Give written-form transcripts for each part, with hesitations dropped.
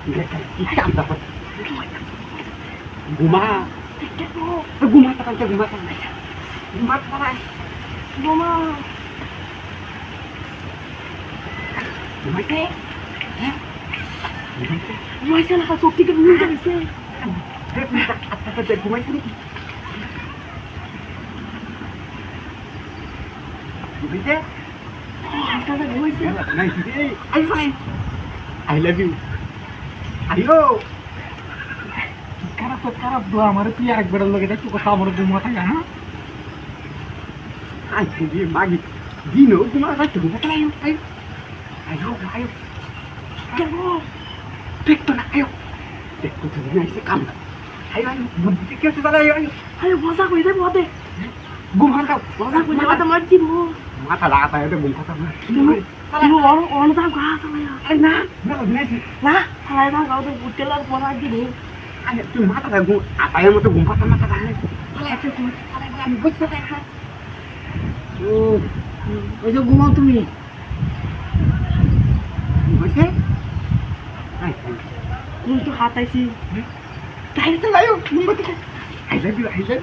কি কামটা করছে ঘুমা ঘুমা তাকাচ্ছে ঘুমা তাকাচ্ছে ঘুমা তাকায় ঘুমা ঘুমাইছে হ্যাঁ ঘুমাইছে না চোখ থেকে ঘুমিয়ে যাচ্ছে ঘুমাইছে নাকি ঘুমাইছে ঘুমাইছে I love you. Ayo. Karap doa हमारे तो यार एक बड़ा लोग इधर तो हमारे घुमा था यहाँ. Ay, hindi magi. Dino, gumana ka घुमा tayo. Ayo. Ayo, ayo. Ayo. Tekto na ayo. Tekto to na isi kam. Ayo, ayo. Bunti kyo sa ayo, ayo. Ayo, masa ko ide bote. Gumana ka. Masa ko ide mata mati mo. Mata laga tayo de gumana ka. Ibu orang tahu kah sama ya? Nah, nah, kalau tahu kau tuh bucil lah buat lagi nih. Ayo, tuh mata kamu, apa yang mau tuh gumpat sama katanya? Kalau itu tuh, kalau yang bucil kan. Ojo gumau tuh nih. Bucil? Ayo, lu tuh hatai sih. Tahu tuh ayo, gumpat kan? I love you, I love you.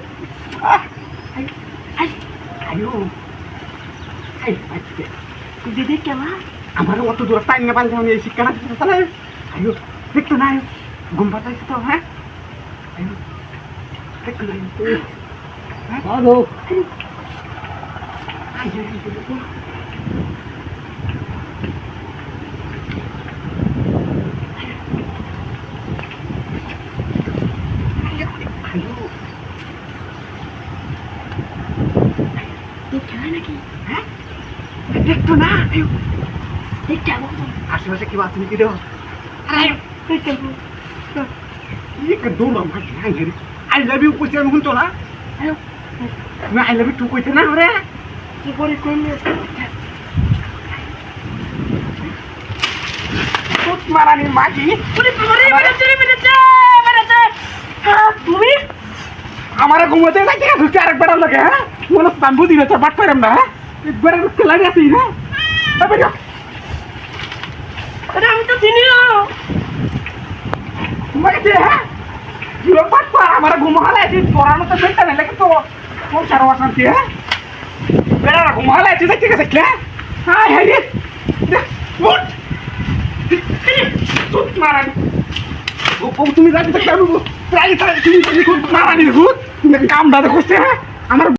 Ah, ayo, ayo, ayo, ayo, ayo. Jadi kemana? Amaro waktu dua tahun ngapain kamu isi kanan sana? Ayo, take to nayo. Gumpat aja tuh, ha? Ayo, take to nayo. Halo. Ayo, ayo. Ayo. Take kemana lagi? Hah? দেখতো না আয়ো দেখতে যাবো আশেপাশে কি বাচ্চা নাকি দেবো আরে দেখতে যাবো কি দৌড় আমার আই লাভ ইউ কইতে আমি শুনতো না আয়ো তুমি আই লাভ ইউ টু কইতে না ওরে কি করে কইলে কত মারানি মাগি পুরি পুরি মেরেছে তুমি আমারে ঘুমোতে না কি আছে আরেকবার লাগে হ্যাঁ মনে বাম্বু দিলে তোর বাট পাইরাম না একবার খেলাড়ি আছি না তবে যা আরে আমি তো চিনি না তোমাকে যে হ্যাঁ জিরো পাট পা আমার ঘুমালে আছে পড়ানো তো বেটা না লাগে তো কোন সারা শান্তি হ্যাঁ বেটা ঘুমালে আছে ঠিক আছে কি হ্যাঁ হ্যাঁ রে উঠ তুই মারানি ও তুমি রাতে তো কেন প্রায় তুমি মারানি ভূত তুমি কাম দাদা করছে হ্যাঁ আমার